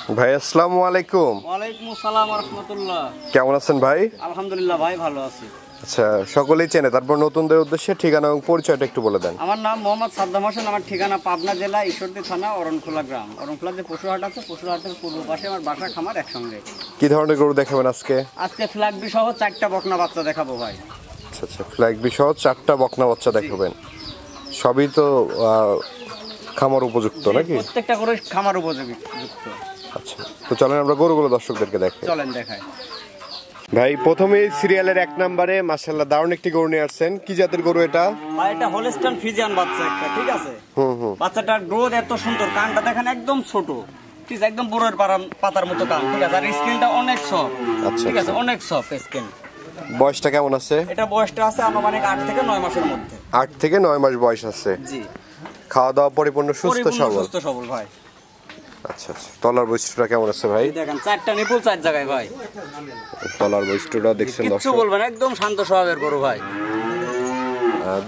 ভাই আসসালামু আলাইকুম। ওয়ালাইকুম আসসালাম ওয়া রাহমাতুল্লাহ। কেমন আছেন ভাই? আলহামদুলিল্লাহ ভাই, ভালো আছি। আচ্ছা, সকলেই চেনে, তারপর নতুনদের উদ্দেশ্যে ঠিকানা এবং পরিচয়টা একটু বলে দেন। আমার নাম মোহাম্মদ সাদ্দাম হোসেন, আমার ঠিকানা পাবনা জেলা ঈশ্বরদী থানা অরণখোলা গ্রাম। অরণখোলা যে পশুহাট আছে, পশুহাটের পূর্ব পাশে আমার বাসা, খামার একসঙ্গে। কি ধরনের গরু দেখাবেন আজকে? আজকে ফ্ল্যাগ বি সহ 4টা বকনা বাচ্চা দেখাবো ভাই। আচ্ছা আচ্ছা, ফ্ল্যাগ বি সহ 4টা বকনা বাচ্চা দেখাবেন। সবই তো খামার উপযুক্ত নাকি? প্রত্যেকটা করে খামার উপযোগী যুক্ত। আচ্ছা, তো চলেন আমরা গরুগুলো দর্শকদেরকে দেখাই। চলেন দেখাই। ভাই প্রথমেই সিরিয়ালের 1 নম্বরে মাশাআল্লাহ দারুণ একটি গরু নিয়ে আসছেন। কি জাতের গরু এটা? ভাই এটা হলস্টাইন ফ্রিজিয়ান বাচ্চা একটা, ঠিক আছে? বাচ্চাটার গ্রোথ এত সুন্দর, কানটা দেখেন একদম ছোট, ঠিক আছে, একদম বড়ের পাতার মতো কান, ঠিক আছে, আর স্কিনটা অনেক সফট। আচ্ছা, ঠিক আছে, অনেক সফট স্কিন। বয়সটা কেমন আছে? এটা বয়সটা আছে আনুমানিক 8 থেকে 9 মাসের মধ্যে। 8 থেকে 9 মাস বয়স আছে। জি। খাওয়া দাওয়া পরিপূর্ণ সুস্থ সবল ভাই। আচ্ছা আচ্ছা, তলার বৈশিষ্ট্যটা কেমন আছে ভাই? দেখেন 4টা নিপুল 4 জায়গায় ভাই। তলার বৈশিষ্ট্যটা দেখছেন দর্শক? কিছু বলবেন, একদম শান্ত স্বভাবের গরু ভাই।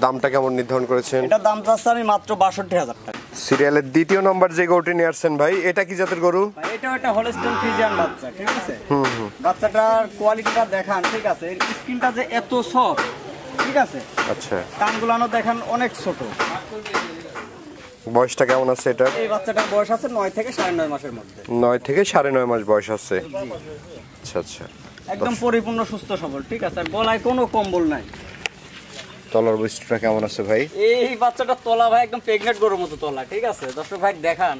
দামটা কেমন নির্ধারণ করেছেন? এটা দাম চাচ্ছি আমি মাত্র ৬২,০০০ টাকা। সিরিয়ালের 2য় নম্বর যে গরুটি নিয়ে আসছেন ভাই, এটা কি জাতের গরু? ভাই এটা একটা হলস্টাইন ফ্রিজিয়ান বাচ্চা, ঠিক আছে? বাচ্চাটার কোয়ালিটিটা দেখান, ঠিক আছে, এর স্কিনটা যে এত সফট, ঠিক আছে। আচ্ছা, কানগুলানো দেখেন অনেক ছোট। বয়সটা কেমন আছে এটা? এই বাচ্চাটার বয়স আছে 9 থেকে 9.5 মাসের মধ্যে। 9 থেকে 9.5 মাস বয়স আছে। আচ্ছা আচ্ছা, একদম পরিপূর্ণ সুস্থ সবল, ঠিক আছে, আর গলায় কোনো কম্বল নাই। তলার বৈশিষ্ট্যটা কেমন আছে ভাই? এই বাচ্চাটার তলা ভাই একদম প্রেগনেন্ট গরুর মতো তলা, ঠিক আছে, দর্শক ভাই দেখান।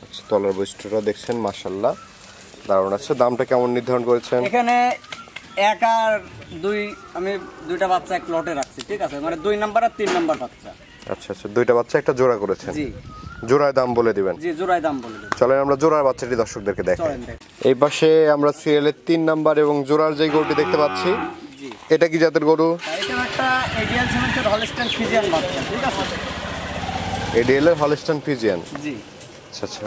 আচ্ছা, তলার বৈশিষ্ট্যটা দেখছেন মাশাআল্লাহ দারুণ আছে। দামটা কেমন নির্ধারণ করেছেন? এখানে 1 আর 2 আমি 2টা বাচ্চা এক লটে রাখছি, ঠিক আছে, মানে 2 নাম্বার আর 3 নাম্বার বাচ্চা। আচ্ছা আচ্ছা, 2টা বাচ্চা একটা জোড়া করেছেন? জি। জোড়ায় দাম বলে দিবেন? জি, জোড়ায় দাম বলে দিবেন। চলেন আমরা জোড়ার বাচ্চাটি দর্শকদেরকে দেখাই। চলেন দেখ। এই পাশে আমরা সিরিয়ালের 3 নাম্বার এবং জোড়ার যে গরুটি দেখতে পাচ্ছি, জি। এটা কি জাতের গরু? এটা একটা এডিয়াল সিমেন্টের হলস্টাইন ফ্রিজিয়ান বাচ্চা, ঠিক আছে। এডিএল এর হলস্টাইন ফ্রিজিয়ান। জি। আচ্ছা আচ্ছা,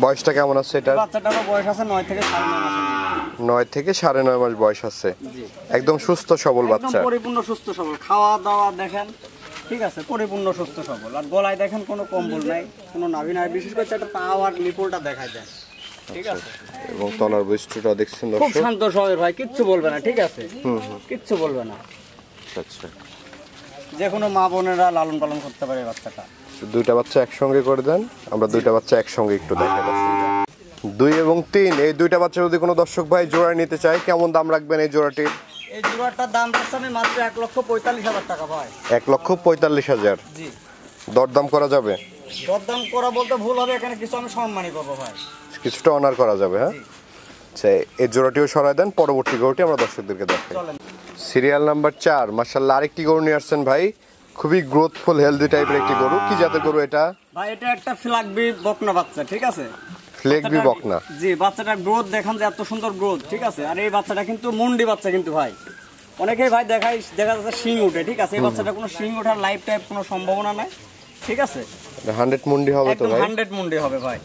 বয়সটা কেমন আছে এটা? বাচ্চাটারও বয়স আছে 9 থেকে 9.5 মাসের মধ্যে। 9 থেকে 9.5 মাস বয়স আছে। জি। একদম সুস্থ সবল বাচ্চা। একদম পরিপূর্ণ সুস্থ সবল, খাওয়া দাওয়া দেখেন, ঠিক আছে, পরিপূর্ণ সুস্থ সবল, আর গলায় দেখেন কোনো কম্বল নাই, কোনো নাভি নাই, বিশেষ করে একটা পা আর নিপুলটা দেখায় যায়, ঠিক আছে। এবং তলার বৈশিষ্ট্যটা দেখছেন খুব দর্শক? শান্ত স্বভাবের ভাই, কিচ্ছু বলবে না, ঠিক আছে, কিচ্ছু বলবে না। আচ্ছা, যে কোনো মা বোনেরা লালন পালন করতে পারে বাচ্চাটা। 2টা বাচ্চা একসঙ্গে করে দেন, আমরা 2টা বাচ্চা একসঙ্গে একটু দেখাই দর্শক। 2 এবং 3 এই 2টা বাচ্চা যদি কোনো দর্শক ভাই জোড়া নিতে চায়, কেমন দাম রাখবেন এই জোড়াটির? এই জোড়াটার দাম রাখছি আমি মাত্র 1,45,000 টাকা ভাই। 1,45,000? জি। দরদাম করা যাবে? দরদাম করা বলতে ভুল হবে, এখানে কিছু আমি সম্মানই পাবো ভাই। কিছুটা অনার করা যাবে, হ্যাঁ। আচ্ছা, এই জোড়াটিও সরাই দেন, পরবর্তী গরুটি আমরা দর্শকদেরকে দেখাই। সিরিয়াল নাম্বার 4 মাশাআল্লাহ আরেকটি গরু নিয়ে আসছেন ভাই, খুবই গ্রোথফুল হেলদি টাইপের একটি গরু। কি জাতের গরু এটা? ভাই এটা একটা ফ্ল্যাগ বি বকনা বাচ্চা, ঠিক আছে। ফ্ল্যাগ বি বকনা? জি। বাচ্চাটার গ্রোথ দেখান যে এত সুন্দর গ্রোথ, ঠিক আছে, আর এই বাচ্চাটা কিন্তু মুন্ডি বাচ্চা কিন্তু ভাই। অনেকেই ভাই দেখা যাচ্ছে শিং উঠে, ঠিক আছে, এই বাচ্চাটা কোনো শিং ওঠার লাইফ টাইপ কোনো সম্ভাবনা নাই, ঠিক আছে। 100 মুন্ডি হবে তো ভাই? 100 মুন্ডি হবে ভাই।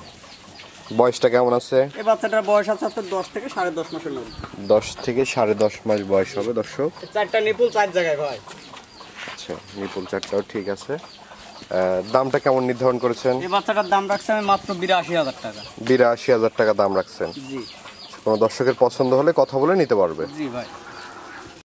বয়সটা কেমন আছে? এই বাচ্চাটার বয়স আছে 10 থেকে 10.5 মাসের মধ্যে। 10 থেকে 10.5 মাস বয়স হবে দর্শক। 4টা নিপুল 4 জায়গায় ভাই। আচ্ছা, নিপুল 4টাও ঠিক আছে। দামটা কেমন নির্ধারণ করেছেন? এই বাচ্চাটার দাম রাখছি আমি মাত্র 82,000 টাকা। 82,000 টাকা দাম রাখছেন? জি। কোনো দর্শকের পছন্দ হলে কথা বলে নিতে পারবে? জি ভাই।